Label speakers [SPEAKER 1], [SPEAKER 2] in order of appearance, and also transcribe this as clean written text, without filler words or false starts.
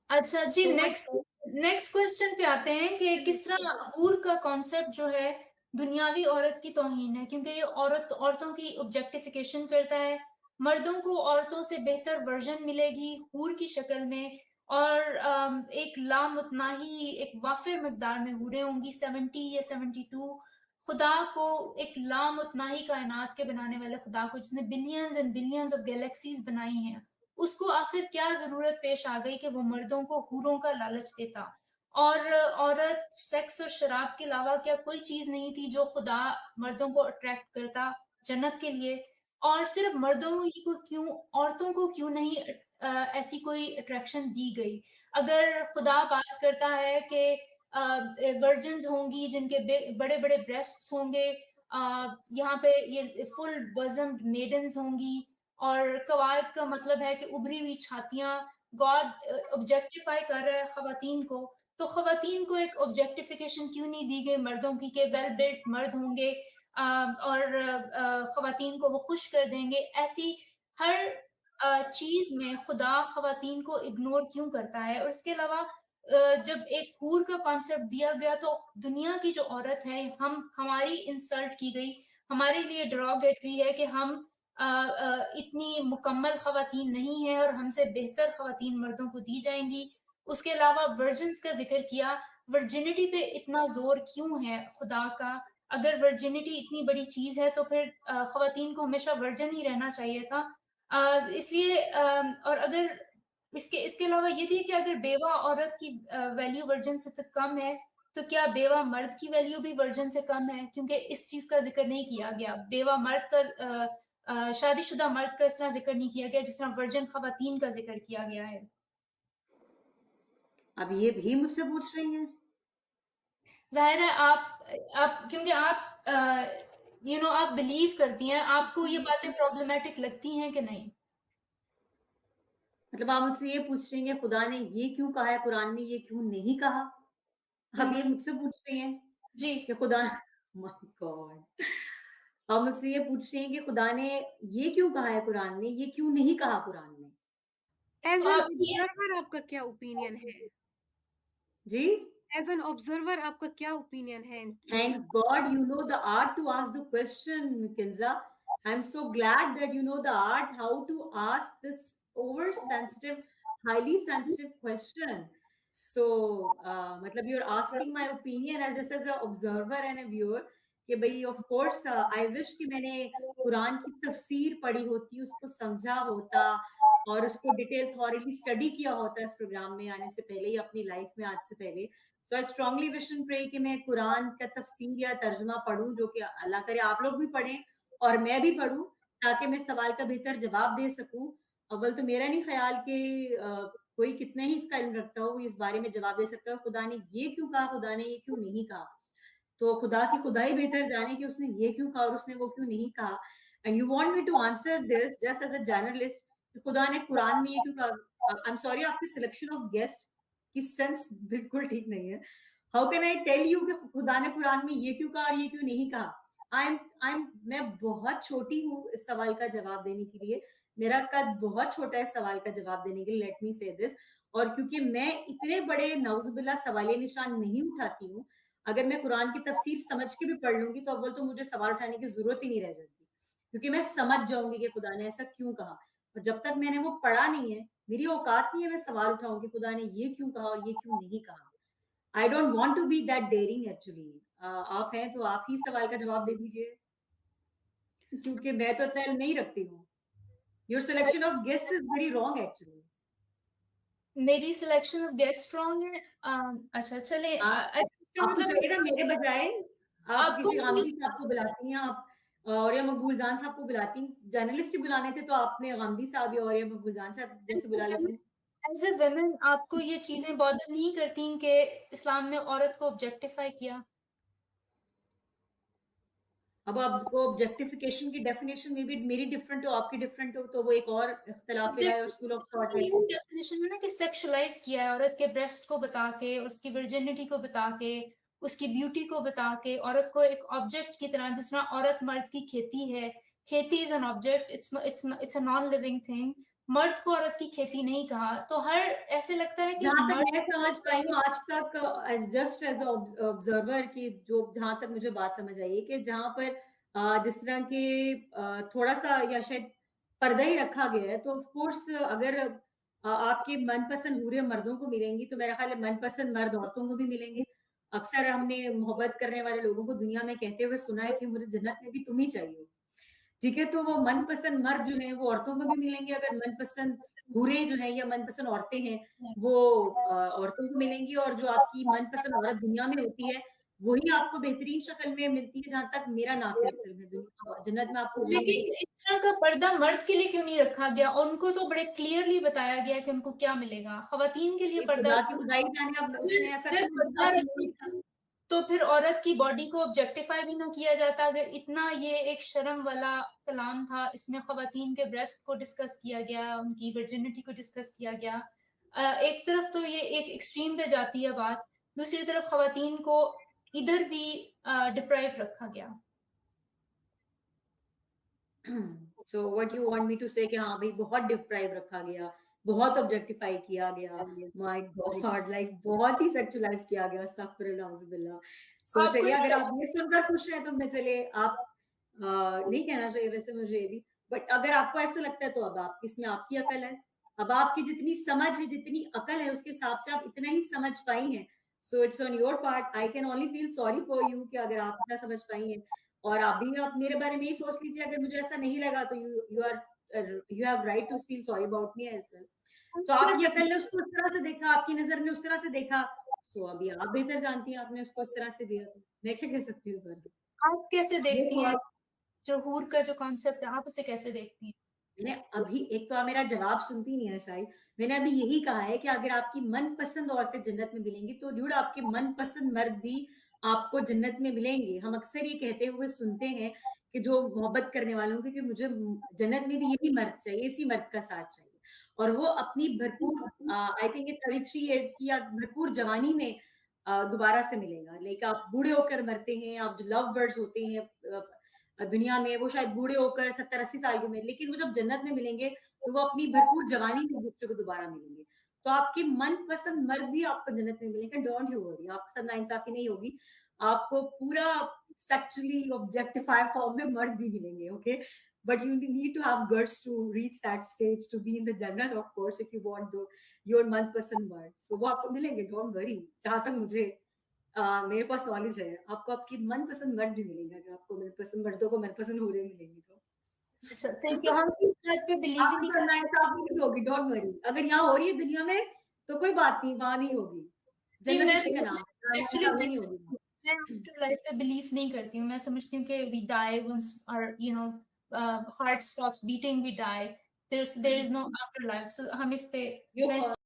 [SPEAKER 1] अच्छा जी,
[SPEAKER 2] तो
[SPEAKER 1] next next question पे आते हैं कि किस तरह हूर का कॉन्सेप्ट जो है दुनियावी औरत की तौहीन है, क्योंकि ये औरतों की ऑब्जेक्टिफिकेशन करता है। मर्दों को औरतों से बेहतर वर्जन मिलेगी हूर की शक्ल में, और एक लामुतनाही एक वाफिर मकदार में हूरें होंगी, 70 या 72। खुदा को, एक लामुतनाही कायनात के बनाने वाले खुदा को, जिसने billions and billions of galaxies बनाई हैं, उसको आखिर क्या जरूरत पेश आ गई कि वो मर्दों को हूरों का लालच देता। और औरत, सेक्स और शराब के अलावा क्या कोई चीज नहीं थी जो खुदा मर्दों को अट्रैक्ट करता जन्नत के लिए? और सिर्फ मर्दों ही को क्यों, औरतों को क्यों नहीं ऐसी कोई अट्रैक्शन दी गई? अगर खुदा बात करता है कि वर्जिन्स होंगी जिनके बड़े बड़े ब्रेस्ट्स होंगे, यहाँ पे ये फुल बज़म मेडन्स होंगी, और कवायद का मतलब है कि उभरी हुई छातियां। गॉड ऑब्जेक्टिफाई कर रहा है खवातीन को, तो खवातीन को एक ऑब्जेक्टिफिकेशन क्यों नहीं दी गई मर्दों की कि वेल बिल्ट मर्द होंगे और खवातीन को वो खुश कर देंगे? ऐसी हर चीज में खुदा खवातीन को इग्नोर क्यों करता है? और इसके अलावा जब एक हूर का कॉन्सेप्ट दिया गया तो दुनिया की जो औरत है, हमारी इंसल्ट की गई, हमारे लिए डरॉगेटरी है कि हम इतनी मुकम्मल खवातीन नहीं है और हमसे बेहतर खवातीन मर्दों को दी जाएंगी। उसके अलावा वर्जिन्स का जिक्र किया। वर्जिनिटी पे इतना जोर क्यों है खुदा का? अगर वर्जिनिटी इतनी बड़ी चीज है तो फिर खवातीन को हमेशा वर्जिन ही रहना चाहिए था। इसलिए और अगर इसके इसके अलावा ये भी है कि अगर बेवा औरत की वैल्यू वर्जिन से तक कम है, तो क्या बेवा मर्द की वैल्यू भी वर्जिन से कम है? क्योंकि इस चीज का जिक्र नहीं किया गया। बेवा मर्द का शादीशुदा मर्द का इस तरह जिक्र नहीं किया गया जिस तरह वर्जिन खवातीन का जिक्र किया गया है।
[SPEAKER 2] अब ये भी मुझसे पूछ रही हैं।
[SPEAKER 1] जाहिर है आप क्योंकि आप आप बिलीव करती हैं, आपको ये बातें प्रॉब्लमेटिक लगती हैं कि नहीं?
[SPEAKER 2] मतलब आप मुझसे ये पूछ रही हैं खुदा ने ये क्यों कहा है कुरान में, ये क्यों नहीं कहा? अब ये
[SPEAKER 1] हम्म।
[SPEAKER 2] मुझसे पूछ रही हैं
[SPEAKER 1] जी।
[SPEAKER 2] कि खुदा माय गॉड, आप मुझसे ये पूछ रही हैं कि खुदा ने ये क्यों कहा है कुरान में, ये क्यों नहीं कहा कुरान में?
[SPEAKER 1] तो
[SPEAKER 3] एज एन
[SPEAKER 1] आप ये
[SPEAKER 3] ऑब्जर्वर आपका क्या ओपिनियन है?
[SPEAKER 2] जी?
[SPEAKER 3] एज एन ऑब्जर्वर आपका क्या ओपिनियन है इन
[SPEAKER 2] Thanks
[SPEAKER 3] चीजों
[SPEAKER 2] God you know the art to ask the question, Kinza. I'm so glad that you know the art how to ask this oversensitive, highly sensitive question. So, matlab you're asking my opinion as just as an observer and a viewer. कि भाई of course I wish कि मैंने कुरान की तफसीर पढ़ी होती, उसको समझा होता और उसको डिटेल थॉरली स्टडी किया होता इस प्रोग्राम में आने से पहले या अपनी लाइफ में आज से पहले। So I strongly wish and pray कि मैं कुरान का तफसीर या तर्जमा पढूं, जो कि अल्लाह करे आप लोग भी पढ़ें और मैं भी पढूं, ताकि मैं सवाल का बेहतर जवाब दे सकूं। अव्वल तो मेरा नहीं ख्याल कि कोई कितना ही इसका इल्म रखता हो वो इस बारे में जवाब दे सकता हो खुदा ने ये क्यों कहा, खुदा ने ये क्यों नहीं कहा। तो खुदा की खुदाई बेहतर जाने कि उसने ये क्यों कहा और उसने वो क्यों नहीं कहा। And you want me to answer this just as a journalist, खुदा ने कुरान में ये क्यों कहा। आई एम सॉरी, आपकी सिलेक्शन ऑफ गेस्ट की सेंस बिल्कुल ठीक नहीं है। How can I tell you कि खुदा ने कुरान में ये क्यों कहा और ये क्यों नहीं कहा। आई एम मैं बहुत छोटी हूँ इस सवाल का जवाब देने के लिए, मेरा कद बहुत छोटा है सवाल का जवाब देने के लिए, लेट मी से दिस। और क्योंकि मैं इतने बड़े नौजुबिल्ला सवालिया निशान नहीं उठाती हूँ, अगर मैं कुरान की तफसीर समझ के भी पढ़ लूंगी तो अव्वल तो मुझे सवाल उठाने की जरूरत ही नहीं रह जाती, क्योंकि मैं समझ जाऊंगी कि खुदा ने ऐसा क्यों कहा। और जब तक मैंने वो पढ़ा नहीं है, मेरी औकात नहीं है मैं सवाल उठाऊं कि खुदा ने ये क्यों कहा और ये क्यों नहीं कहा। I don't want to be that daring actually. आप हैं तो आप ही सवाल का जवाब दे दीजिए, क्योंकि मैं तो इतना इल्म नहीं रखती हूँ। Your selection of guest is very wrong actually.
[SPEAKER 1] मेरी सिलेक्शन ऑफ गेस्ट रॉन्ग है। अच्छा चले,
[SPEAKER 2] आप
[SPEAKER 1] इसका
[SPEAKER 2] आपको
[SPEAKER 1] मतलब
[SPEAKER 2] चाहिए था मेरे बजाय आप
[SPEAKER 1] आपको
[SPEAKER 2] किसी गांधी साहब को बुलाती हैं, आप और या मकबूल जान साहब को बुलाती। जर्नलिस्ट ही बुलाने थे तो आपने गांधी साहब या और या मकबूल जान साहब जैसे बुला लेती।
[SPEAKER 1] एज ए वेमेन आपको ये चीजें बॉदर नहीं करती कि इस्लाम ने औरत को ऑब्जेक्टिफाई किया?
[SPEAKER 2] अब आपको ऑब्जेक्टिफिकेशन की डेफिनेशन में भी मेरी डिफरेंट हो आपकी डिफरेंट हो तो वो एक और इख्तिलाफ राय और स्कूल ऑफ थॉट है।
[SPEAKER 1] डेफिनेशन है ना कि सेक्सुअलाइज किया है औरत के ब्रेस्ट को बता के, उसकी वर्जिनिटी को बता के, उसकी ब्यूटी को बता के, औरत को एक ऑब्जेक्ट की तरह, जिस तरह औरत मर्द की खेती है। खेती is an object, it's a non living thing. मर्द को औरत की खेती नहीं कहा, तो हर ऐसे लगता है कि
[SPEAKER 2] जहाँ तक
[SPEAKER 1] मर्द
[SPEAKER 2] मैं समझ पाई हूँ आज तक, एज जस्ट एज ऑब्जर्वर की जो जहाँ तक मुझे बात समझ आई है कि जहाँ पर जिस तरह के थोड़ा सा या शायद पर्दा ही रखा गया है, तो ऑफ कोर्स अगर आपके मनपसंद हूरे मर्दों को मिलेंगी तो मेरा ख्याल है मनपसंद मर्द औरतों को भी मिलेंगे। अक्सर हमने मोहब्बत करने वाले लोगों को दुनिया में कहते हुए सुना है कि मुझे जन्नत में भी तुम ही चाहिए। ठीक है, तो वो मनपसंद मर्द जो है वो औरतों को भी मिलेंगे, अगर मनपसंद हूरें जो है या मनपसंद औरतें हैं वो औरतों को मिलेंगी, और जो आपकी मनपसंद औरत दुनिया में होती है वही आपको बेहतरीन शक्ल में मिलती है, जहाँ तक मेरा नाक है असल में। जन्नत में आपको वही
[SPEAKER 1] लेकिन
[SPEAKER 2] मिलेगी।
[SPEAKER 1] इस तरह का पर्दा मर्द के लिए क्यों नहीं रखा गया? उनको तो बड़े क्लियरली बताया गया कि उनको क्या मिलेगा। ख़वातीन के लिए
[SPEAKER 2] ये
[SPEAKER 1] पर्दा
[SPEAKER 2] खुदा की खुदाई जाने, अब उसमें ऐसा
[SPEAKER 1] जब
[SPEAKER 2] क्यों
[SPEAKER 1] पर्दा
[SPEAKER 2] इंसाफ़ी नहीं था?
[SPEAKER 1] रखते तो फिर औरत की बॉडी को ऑब्जेक्टिफाई भी ना किया जाता। अगर इतना ये एक शर्म वाला कलाम था, इसमें ख़वातीन के ब्रेस्ट को डिस्कस किया गया, उनकी वर्जिनिटी को डिस्कस किया गया। एक तरफ तो ये एक एक्सट्रीम पे जाती है बात, दूसरी तरफ ख़वातीन को इधर भी डिप्राइव रखा गया।
[SPEAKER 2] So what you want me to say कि हाँ भाई बहुत डिप्राइव रखा गया, बहुत ऑब्जेक्टिफाई किया गया, माय गॉड, लाइक बहुत ही सेक्सुअलाइज किया गया, अस्तगफिरुल्लाह औज़ुबिल्लाह। सो
[SPEAKER 1] आपको
[SPEAKER 2] चलिए, अगर
[SPEAKER 1] नहीं
[SPEAKER 2] आप ये सुनकर खुश हैं तो मैं, चलिए आप नहीं कहना चाहिए वैसे मुझे ये भी, बट अगर आपको ऐसा लगता है तो अब आप इसमें आपकी अकल है, अब आपकी जितनी समझ है जितनी अकल है उसके हिसाब से आप इतना ही समझ पाई हैं। So it's on your part, I can only feel sorry for you कि अगर आप इतना समझ पाई हैं, और अभी आप मेरे बारे में ही सोच लीजिए, अगर मुझे ऐसा नहीं लगा तो you have right to feel sorry about me as well. So आपकी
[SPEAKER 1] कैसे
[SPEAKER 2] अकल ने उसको उस तरह से देखा, आपकी नज़र ने उस तरह से देखा, सो अभी आप बेहतर जानती हैं, आपने उसको उस तरह से दिया, तो मैं क्या कह सकती हूँ इस बारे में?
[SPEAKER 1] आप कैसे
[SPEAKER 2] ये
[SPEAKER 1] देखती
[SPEAKER 2] तो
[SPEAKER 1] हैं जो हूर का जो कॉन्सेप्ट है, आप उसे कैसे देखती हैं?
[SPEAKER 2] मैंने अभी, एक तो आप मेरा जवाब सुनती नहीं है शायद। मैंने अभी यही कहा है कि अगर आपकी मनपसंद औरतें जन्नत में मिलेंगी तो ड्यूड आपके मनपसंद मर्द भी आपको जन्नत में मिलेंगे। हम अक्सर ये कहते हुए सुनते हैं कि जो मोहब्बत करने वालों की, कि मुझे जन्नत में भी यही मर्द चाहिए, इसी मर्द का साथ चाहिए, और वो अपनी भरपूर आई थिंक 33 इयर्स की या भरपूर जवानी में दोबारा से मिलेगा। लाइक आप बूढ़े होकर मरते हैं, आप जो लव बर्ड्स होते हैं दुनिया में, वो शायद बूढ़े होकर 70-80 साल की उम्र, लेकिन वो जब जन्नत में मिलेंगे तो वो अपनी भरपूर जवानी में एक-दूसरे को दोबारा मिलेंगे। तो आपके मनपसंद मर्द भी आपको जन्नत में मिलेंगे, डोंट यू वरी, आपके साथ नाइंसाफी नहीं होगी। आपको पूरा सेक्सुअली ऑब्जेक्टिफाई फॉर्म में मर्द भी मिलेंगे, okay? But you need to have guts to reach that stage to be in the जन्नत, of course, if you want your मनपसंद मर्द। सो वो आपको मिलेंगे, डोंट वरी। जहाँ तक मुझे मेरे पास नॉलेज है, आपको आपकी मनपसंद मर्द भी मिलेंगे, अगर आपको मनपसंद मर्दों को मनपसंद हूरें मिलेंगी तो।
[SPEAKER 1] अच्छा, थैंक यू। हम इस बात पे बिलीव ही
[SPEAKER 2] आपके
[SPEAKER 1] नहीं
[SPEAKER 2] साथ
[SPEAKER 1] करते।
[SPEAKER 2] नाइंसाफी नहीं होगी, डोंट वरी। अगर यहाँ हो रही है दुनिया में, तो कोई बात नहीं, वहाँ नहीं होगी।
[SPEAKER 1] नहीं,
[SPEAKER 2] जन्नत
[SPEAKER 1] मैं
[SPEAKER 2] इसी का नाम है,
[SPEAKER 1] एक्चुअली
[SPEAKER 2] नाइंसाफी नहीं होगी।
[SPEAKER 1] मैं आफ्टर लाइफ पे बिलीव नहीं करती हूँ। मैं समझती हूँ कि we die once our heart stops beating, we die. There is no after life. So हम इस पे
[SPEAKER 2] You
[SPEAKER 1] मैं इस